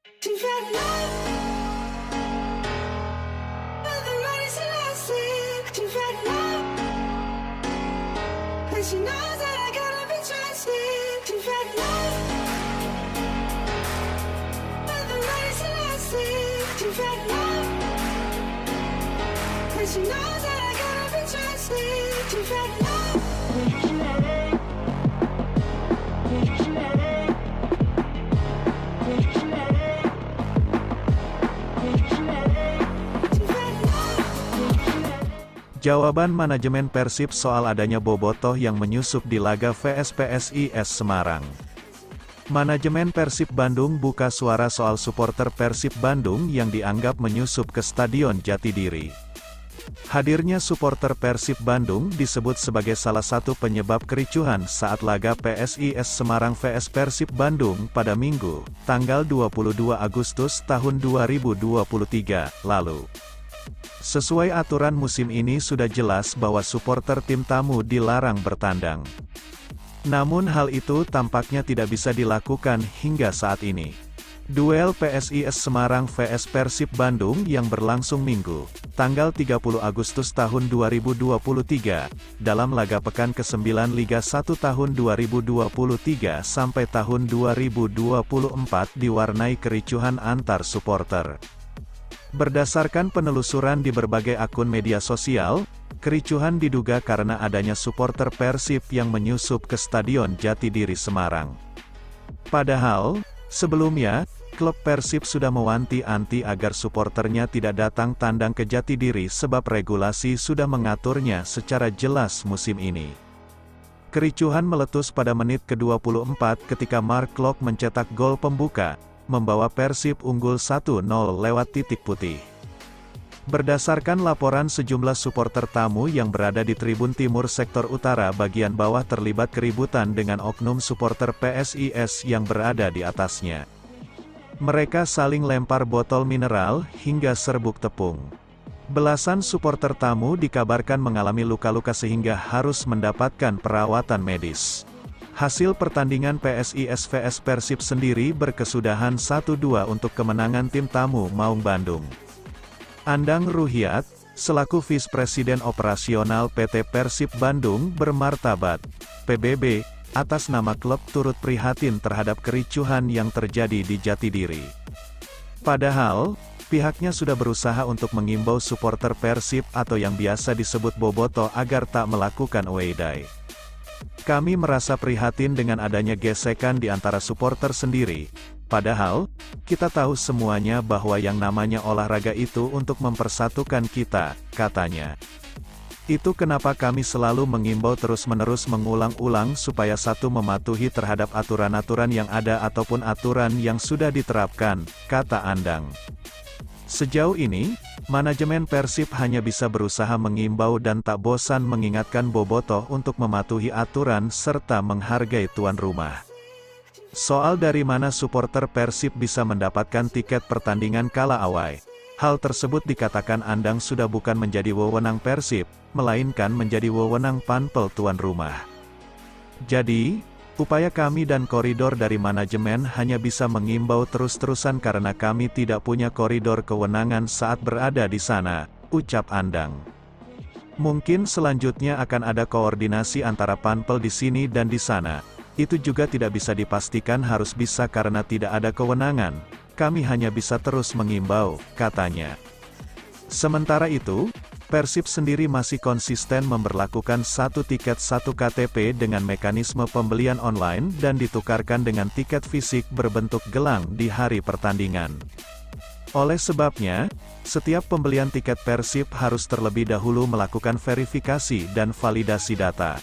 You've had love, but the money's elastic. You've had love, but she knows that I gotta be trusted. You've had love, but the money's elastic. You've had love, but she knows that I gotta be trusted. You've had love. Jawaban manajemen Persib soal adanya bobotoh yang menyusup di laga vs PSIS Semarang. Manajemen Persib Bandung buka suara soal supporter Persib Bandung yang dianggap menyusup ke Stadion Jatidiri. Hadirnya supporter Persib Bandung disebut sebagai salah satu penyebab kericuhan saat laga PSIS Semarang vs Persib Bandung pada Minggu, tanggal 22 Agustus tahun 2023, lalu. Sesuai aturan musim ini sudah jelas bahwa supporter tim tamu dilarang bertandang. Namun hal itu tampaknya tidak bisa dilakukan hingga saat ini. Duel PSIS Semarang vs Persib Bandung yang berlangsung Minggu, tanggal 30 Agustus tahun 2023, dalam laga pekan ke-9 Liga 1 tahun 2023 sampai tahun 2024 diwarnai kericuhan antar supporter. Berdasarkan penelusuran di berbagai akun media sosial, kericuhan diduga karena adanya supporter Persib yang menyusup ke Stadion Jatidiri Semarang. Padahal, sebelumnya, klub Persib sudah mewanti-wanti agar supporternya tidak datang tandang ke Jatidiri sebab regulasi sudah mengaturnya secara jelas musim ini. Kericuhan meletus pada menit ke-24 ketika Mark Klok mencetak gol pembuka, membawa Persib unggul 1-0 lewat titik putih. Berdasarkan laporan sejumlah supporter tamu yang berada di tribun timur sektor utara bagian bawah terlibat keributan dengan oknum supporter PSIS yang berada di atasnya. Mereka saling lempar botol mineral hingga serbuk tepung. Belasan supporter tamu dikabarkan mengalami luka-luka sehingga harus mendapatkan perawatan medis. Hasil pertandingan PSIS vs Persib sendiri berkesudahan 1-2 untuk kemenangan tim tamu Maung Bandung. Andang Ruhyat, selaku Vice Presiden Operasional PT Persib Bandung bermartabat, PBB, atas nama klub turut prihatin terhadap kericuhan yang terjadi di Jatidiri. Padahal, pihaknya sudah berusaha untuk mengimbau supporter Persib atau yang biasa disebut bobotoh agar tak melakukan away day. Kami merasa prihatin dengan adanya gesekan di antara supporter sendiri, padahal, kita tahu semuanya bahwa yang namanya olahraga itu untuk mempersatukan kita, katanya. Itu kenapa kami selalu mengimbau terus-menerus mengulang-ulang supaya satu mematuhi terhadap aturan-aturan yang ada ataupun aturan yang sudah diterapkan, kata Andang. Sejauh ini, manajemen Persib hanya bisa berusaha mengimbau dan tak bosan mengingatkan bobotoh untuk mematuhi aturan serta menghargai tuan rumah. Soal dari mana supporter Persib bisa mendapatkan tiket pertandingan kala away, hal tersebut dikatakan Andang sudah bukan menjadi wewenang Persib, melainkan menjadi wewenang panpel tuan rumah. Jadi, upaya kami dan koridor dari manajemen hanya bisa mengimbau terus-terusan karena kami tidak punya koridor kewenangan saat berada di sana, ucap Andang. Mungkin selanjutnya akan ada koordinasi antara panpel di sini dan di sana. Itu juga tidak bisa dipastikan harus bisa karena tidak ada kewenangan. Kami hanya bisa terus mengimbau, katanya. Sementara itu, Persib sendiri masih konsisten memberlakukan satu tiket satu KTP dengan mekanisme pembelian online dan ditukarkan dengan tiket fisik berbentuk gelang di hari pertandingan. Oleh sebabnya, setiap pembelian tiket Persib harus terlebih dahulu melakukan verifikasi dan validasi data.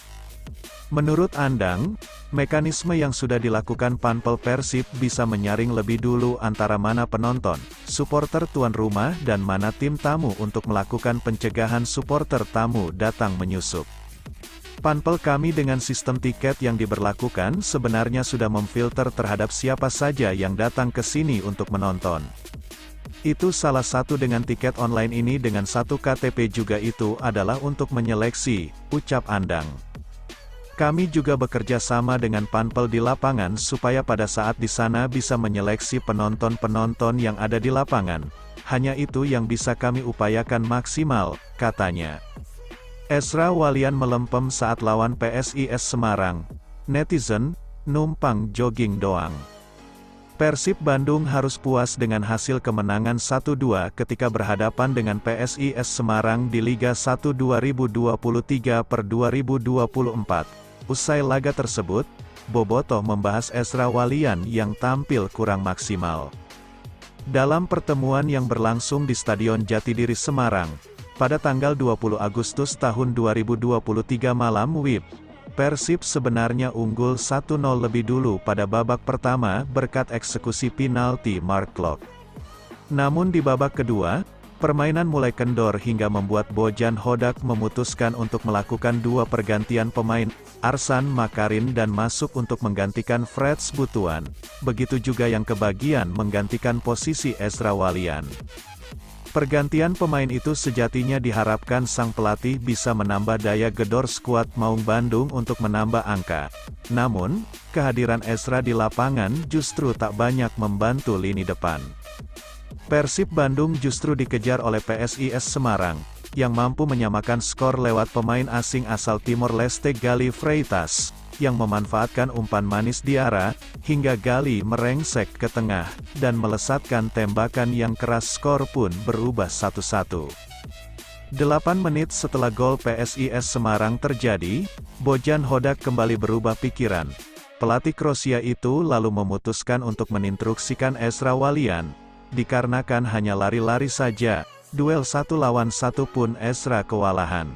Menurut Andang, mekanisme yang sudah dilakukan panpel Persib bisa menyaring lebih dulu antara mana penonton, supporter tuan rumah dan mana tim tamu untuk melakukan pencegahan supporter tamu datang menyusup. Panpel kami dengan sistem tiket yang diberlakukan sebenarnya sudah memfilter terhadap siapa saja yang datang ke sini untuk menonton. Itu salah satu dengan tiket online ini dengan satu KTP juga itu adalah untuk menyeleksi, ucap Andang. Kami juga bekerja sama dengan panpel di lapangan supaya pada saat di sana bisa menyeleksi penonton-penonton yang ada di lapangan. Hanya itu yang bisa kami upayakan maksimal, katanya. Ezra Walian melempem saat lawan PSIS Semarang. Netizen, numpang jogging doang. Persib Bandung harus puas dengan hasil kemenangan 1-2 ketika berhadapan dengan PSIS Semarang di Liga 1 2023/2024. Usai laga tersebut, Bobotoh membahas Ezra Walian yang tampil kurang maksimal. Dalam pertemuan yang berlangsung di Stadion Jatidiri Semarang, pada tanggal 20 Agustus tahun 2023 malam WIB, Persib sebenarnya unggul 1-0 lebih dulu pada babak pertama berkat eksekusi penalti Mark Klok. Namun di babak kedua, permainan mulai kendor hingga membuat Bojan Hodak memutuskan untuk melakukan dua pergantian pemain, Arsan Makarin dan masuk untuk menggantikan Freds Butuan, begitu juga yang kebagian menggantikan posisi Ezra Walian. Pergantian pemain itu sejatinya diharapkan sang pelatih bisa menambah daya gedor skuad Maung Bandung untuk menambah angka. Namun, kehadiran Ezra di lapangan justru tak banyak membantu lini depan. Persib Bandung justru dikejar oleh PSIS Semarang, yang mampu menyamakan skor lewat pemain asing asal Timor Leste Gali Freitas, yang memanfaatkan umpan manis Diarra, hingga Gali merengsek ke tengah, dan melesatkan tembakan yang keras. Skor pun berubah 1-1. 8 menit setelah gol PSIS Semarang terjadi, Bojan Hodak kembali berubah pikiran. Pelatih Kroasia itu lalu memutuskan untuk meninstruksikan Ezra Walian, dikarenakan hanya lari-lari saja, duel 1 lawan 1 pun Ezra kewalahan.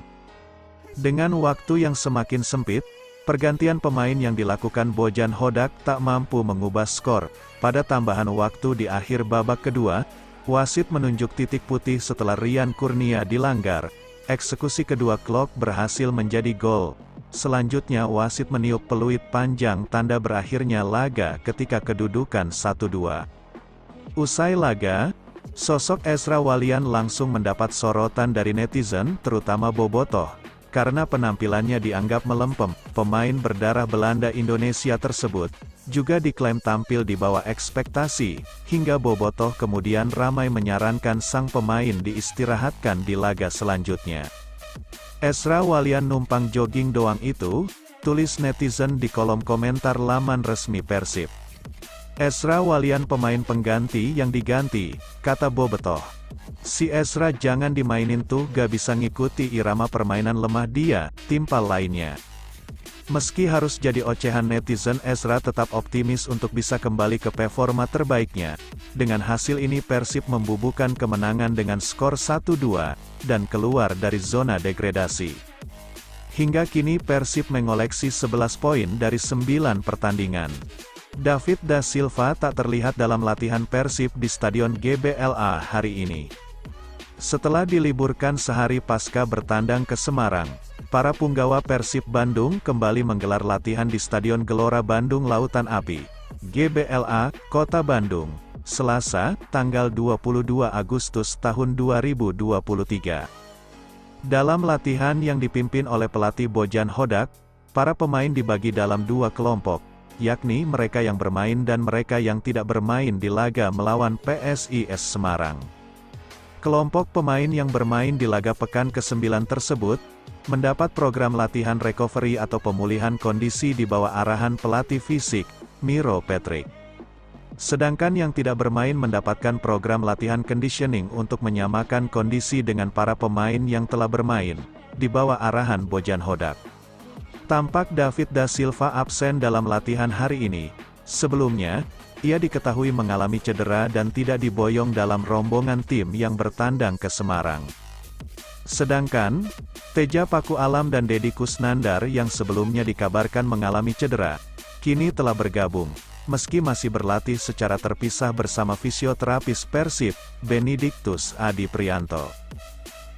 Dengan waktu yang semakin sempit, pergantian pemain yang dilakukan Bojan Hodak tak mampu mengubah skor. Pada tambahan waktu di akhir babak kedua, wasit menunjuk titik putih setelah Rian Kurnia dilanggar. Eksekusi kedua Klok berhasil menjadi gol. Selanjutnya wasit meniup peluit panjang tanda berakhirnya laga ketika kedudukan 1-2. Usai laga, sosok Ezra Walian langsung mendapat sorotan dari netizen, terutama Bobotoh, karena penampilannya dianggap melempem. Pemain berdarah Belanda Indonesia tersebut juga diklaim tampil di bawah ekspektasi, hingga Bobotoh kemudian ramai menyarankan sang pemain diistirahatkan di laga selanjutnya. Ezra Walian numpang jogging doang itu, tulis netizen di kolom komentar laman resmi Persib. Ezra Walian pemain pengganti yang diganti, kata Bobotoh. Si Ezra jangan dimainin tuh, gak bisa ngikuti irama permainan lemah dia, timpal lainnya. Meski harus jadi ocehan netizen, Ezra tetap optimis untuk bisa kembali ke performa terbaiknya. Dengan hasil ini Persib membubuhkan kemenangan dengan skor 1-2, dan keluar dari zona degradasi. Hingga kini Persib mengoleksi 11 poin dari 9 pertandingan. David da Silva tak terlihat dalam latihan Persib di Stadion GBLA hari ini. Setelah diliburkan sehari pasca bertandang ke Semarang, para punggawa Persib Bandung kembali menggelar latihan di Stadion Gelora Bandung Lautan Api, GBLA, Kota Bandung, Selasa, tanggal 22 Agustus tahun 2023. Dalam latihan yang dipimpin oleh pelatih Bojan Hodak, para pemain dibagi dalam dua kelompok, yakni mereka yang bermain dan mereka yang tidak bermain di laga melawan PSIS Semarang. Kelompok pemain yang bermain di laga pekan ke-9 tersebut, mendapat program latihan recovery atau pemulihan kondisi di bawah arahan pelatih fisik, Miro Patrick. Sedangkan yang tidak bermain mendapatkan program latihan conditioning untuk menyamakan kondisi dengan para pemain yang telah bermain, di bawah arahan Bojan Hodak. Tampak David da Silva absen dalam latihan hari ini. Sebelumnya, ia diketahui mengalami cedera dan tidak diboyong dalam rombongan tim yang bertandang ke Semarang. Sedangkan, Teja Paku Alam dan Deddy Kusnandar yang sebelumnya dikabarkan mengalami cedera, kini telah bergabung, meski masih berlatih secara terpisah bersama fisioterapis Persib, Benediktus Adi Prianto.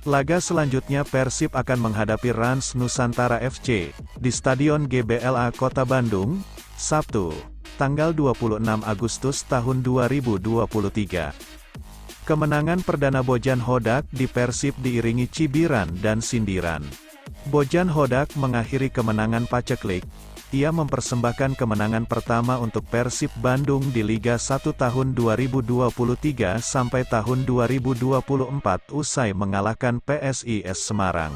Laga selanjutnya Persib akan menghadapi Rans Nusantara FC, di Stadion GBLA Kota Bandung, Sabtu, tanggal 26 Agustus tahun 2023. Kemenangan perdana Bojan Hodak di Persib diiringi cibiran dan sindiran. Bojan Hodak mengakhiri kemenangan paceklik. Ia mempersembahkan kemenangan pertama untuk Persib Bandung di Liga 1 tahun 2023 sampai tahun 2024 usai mengalahkan PSIS Semarang.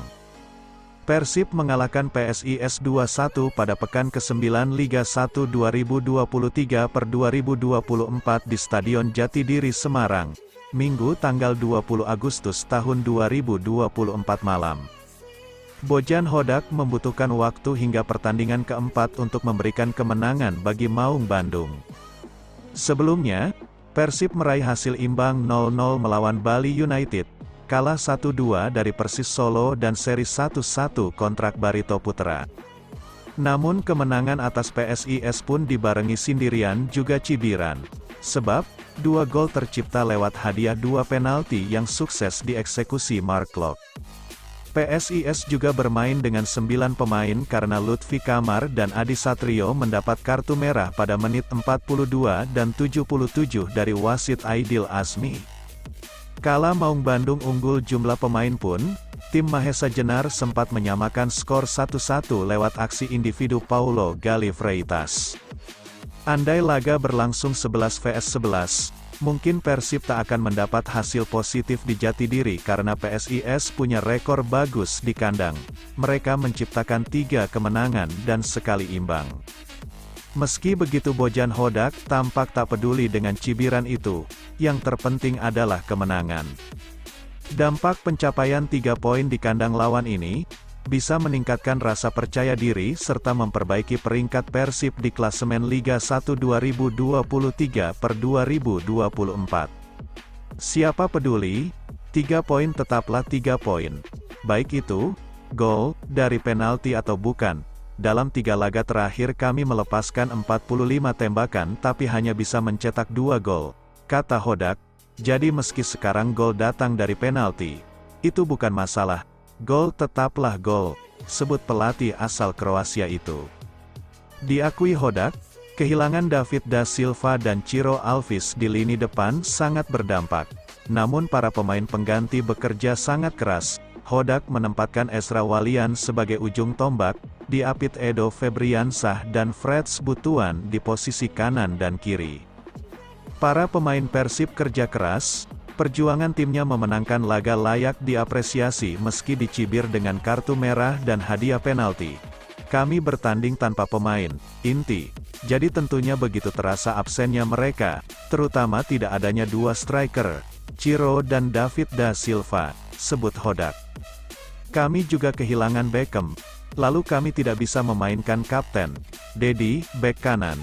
Persib mengalahkan PSIS 2-1 pada pekan ke-9 Liga 1 2023/2024 di Stadion Jatidiri Semarang, Minggu tanggal 20 Agustus tahun 2024 malam. Bojan Hodak membutuhkan waktu hingga pertandingan keempat untuk memberikan kemenangan bagi Maung Bandung. Sebelumnya, Persib meraih hasil imbang 0-0 melawan Bali United, kalah 1-2 dari Persis Solo dan seri 1-1 kontrak Barito Putra. Namun kemenangan atas PSIS pun dibarengi sindirian juga cibiran. Sebab, 2 gol tercipta lewat hadiah 2 penalti yang sukses dieksekusi Mark Klok. PSIS juga bermain dengan 9 pemain karena Lutfi Kamar dan Adi Satrio mendapat kartu merah pada menit 42 dan 77 dari wasit Aidil Azmi. Kala Maung Bandung unggul jumlah pemain pun, tim Mahesa Jenar sempat menyamakan skor 1-1 lewat aksi individu Paulo Gali Freitas. Andai laga berlangsung 11 vs 11, mungkin Persib tak akan mendapat hasil positif di Jatidiri karena PSIS punya rekor bagus di kandang. Mereka menciptakan 3 kemenangan dan sekali imbang. Meski begitu Bojan Hodak tampak tak peduli dengan cibiran itu, yang terpenting adalah kemenangan. Dampak pencapaian 3 poin di kandang lawan ini, bisa meningkatkan rasa percaya diri serta memperbaiki peringkat Persib di klasemen Liga 1 2023/2024. Siapa peduli, 3 poin tetaplah 3 poin. Baik itu, gol, dari penalti atau bukan. Dalam 3 laga terakhir kami melepaskan 45 tembakan tapi hanya bisa mencetak 2 gol, kata Hodak. Jadi meski sekarang gol datang dari penalti, itu bukan masalah. Gol tetaplah gol, sebut pelatih asal Kroasia itu. Diakui Hodak, kehilangan David da Silva dan Ciro Alves di lini depan sangat berdampak. Namun para pemain pengganti bekerja sangat keras. Hodak menempatkan Ezra Walian sebagai ujung tombak, diapit Edo Febriansah dan Freds Butuan di posisi kanan dan kiri. Para pemain Persib kerja keras. Perjuangan timnya memenangkan laga layak diapresiasi meski dicibir dengan kartu merah dan hadiah penalti. Kami bertanding tanpa pemain inti, jadi tentunya begitu terasa absennya mereka, terutama tidak adanya 2 striker, Ciro dan David da Silva, sebut Hodak. Kami juga kehilangan Beckham, lalu kami tidak bisa memainkan kapten, Dedi, bek kanan.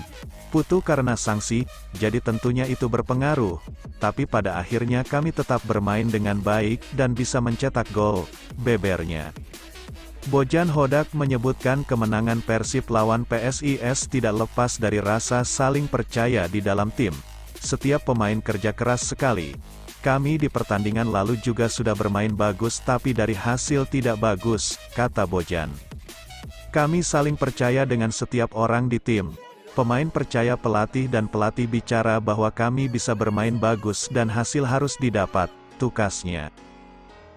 Putu karena sanksi, jadi tentunya itu berpengaruh, tapi pada akhirnya kami tetap bermain dengan baik dan bisa mencetak gol, bebernya. Bojan Hodak menyebutkan kemenangan Persib lawan PSIS tidak lepas dari rasa saling percaya di dalam tim. Setiap pemain kerja keras sekali. Kami di pertandingan lalu juga sudah bermain bagus tapi dari hasil tidak bagus, kata Bojan. Kami saling percaya dengan setiap orang di tim. Pemain percaya pelatih dan pelatih bicara bahwa kami bisa bermain bagus dan hasil harus didapat, tukasnya.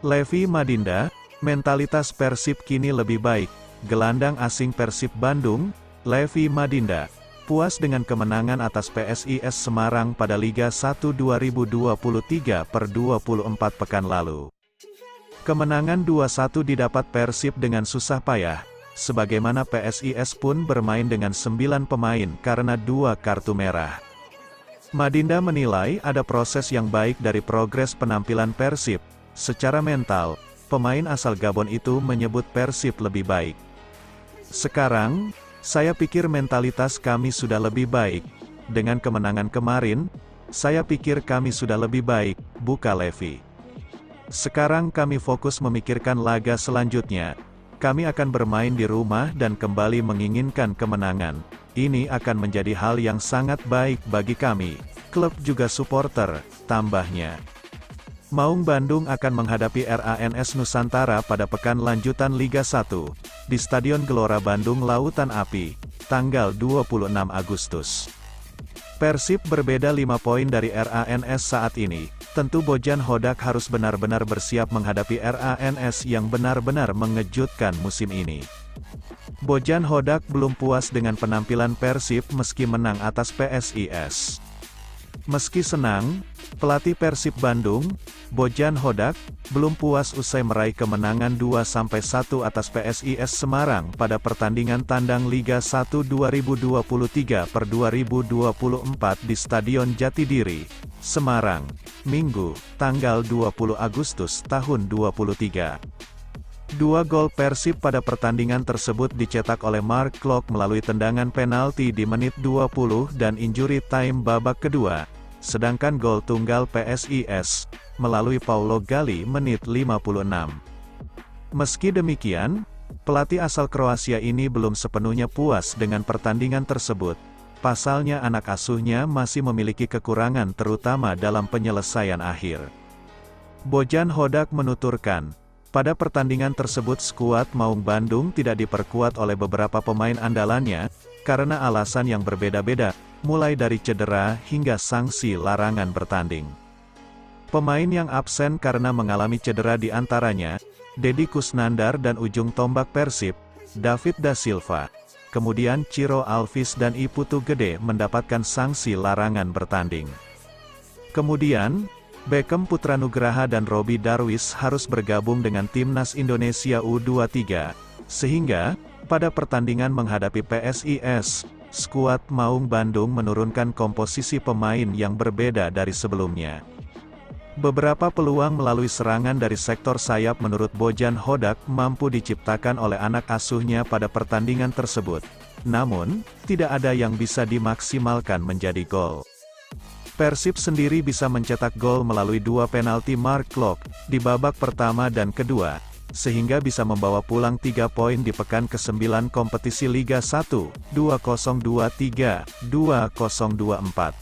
Levi Madinda, mentalitas Persib kini lebih baik. Gelandang asing Persib Bandung, Levi Madinda, puas dengan kemenangan atas PSIS Semarang pada Liga 1 2023/2024 pekan lalu. Kemenangan 2-1 didapat Persib dengan susah payah. Sebagaimana PSIS pun bermain dengan 9 pemain karena 2 kartu merah. Madinda menilai ada proses yang baik dari progres penampilan Persib. Secara mental, pemain asal Gabon itu menyebut Persib lebih baik. Sekarang, saya pikir mentalitas kami sudah lebih baik. Dengan kemenangan kemarin, saya pikir kami sudah lebih baik, buka Levi. Sekarang kami fokus memikirkan laga selanjutnya. Kami akan bermain di rumah dan kembali menginginkan kemenangan. Ini akan menjadi hal yang sangat baik bagi kami, klub juga supporter, tambahnya. Maung Bandung akan menghadapi RANS Nusantara pada pekan lanjutan Liga 1, di Stadion Gelora Bandung Lautan Api, tanggal 26 Agustus. Persib berbeda 5 poin dari RANS saat ini. Tentu Bojan Hodak harus benar-benar bersiap menghadapi RANS yang benar-benar mengejutkan musim ini. Bojan Hodak belum puas dengan penampilan Persib meski menang atas PSIS. Meski senang, pelatih Persib Bandung, Bojan Hodak, belum puas usai meraih kemenangan 2-1 atas PSIS Semarang pada pertandingan tandang Liga 1 2023/2024 di Stadion Jatidiri, Semarang, Minggu, tanggal 20 Agustus tahun 2023. Dua gol Persib pada pertandingan tersebut dicetak oleh Mark Klok melalui tendangan penalti di menit 20 dan injury time babak kedua, sedangkan gol tunggal PSIS melalui Paulo Gali menit 56. Meski demikian, pelatih asal Kroasia ini belum sepenuhnya puas dengan pertandingan tersebut. Pasalnya anak asuhnya masih memiliki kekurangan terutama dalam penyelesaian akhir. Bojan Hodak menuturkan, pada pertandingan tersebut skuad Maung Bandung tidak diperkuat oleh beberapa pemain andalannya, karena alasan yang berbeda-beda, mulai dari cedera hingga sanksi larangan bertanding. Pemain yang absen karena mengalami cedera di antaranya, Deddy Kusnandar dan ujung tombak Persib, David Da Silva. Kemudian Ciro Alvis dan Iputu Gede mendapatkan sanksi larangan bertanding. Kemudian, Beckham Putranugraha dan Robi Darwis harus bergabung dengan Timnas Indonesia U23, sehingga, pada pertandingan menghadapi PSIS, skuad Maung Bandung menurunkan komposisi pemain yang berbeda dari sebelumnya. Beberapa peluang melalui serangan dari sektor sayap menurut Bojan Hodak mampu diciptakan oleh anak asuhnya pada pertandingan tersebut. Namun, tidak ada yang bisa dimaksimalkan menjadi gol. Persib sendiri bisa mencetak gol melalui 2 penalti Mark Klok di babak pertama dan kedua, sehingga bisa membawa pulang 3 poin di pekan ke-9 kompetisi Liga 1, 2023-2024.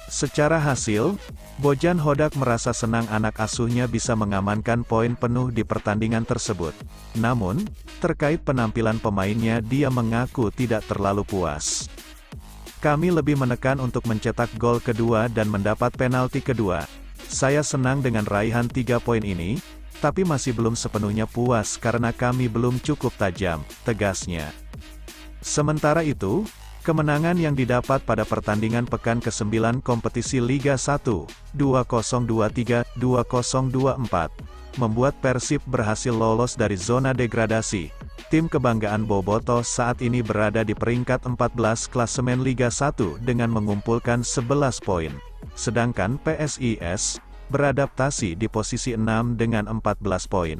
Secara hasil, Bojan Hodak merasa senang anak asuhnya bisa mengamankan poin penuh di pertandingan tersebut. Namun, terkait penampilan pemainnya dia mengaku tidak terlalu puas. Kami lebih menekan untuk mencetak gol kedua dan mendapat penalti kedua. Saya senang dengan raihan 3 poin ini, tapi masih belum sepenuhnya puas karena kami belum cukup tajam, tegasnya. Sementara itu, kemenangan yang didapat pada pertandingan pekan ke-9 kompetisi Liga 1, 2023-2024, membuat Persib berhasil lolos dari zona degradasi. Tim kebanggaan Bobotoh saat ini berada di peringkat 14 klasemen Liga 1 dengan mengumpulkan 11 poin. Sedangkan PSIS beradaptasi di posisi 6 dengan 14 poin.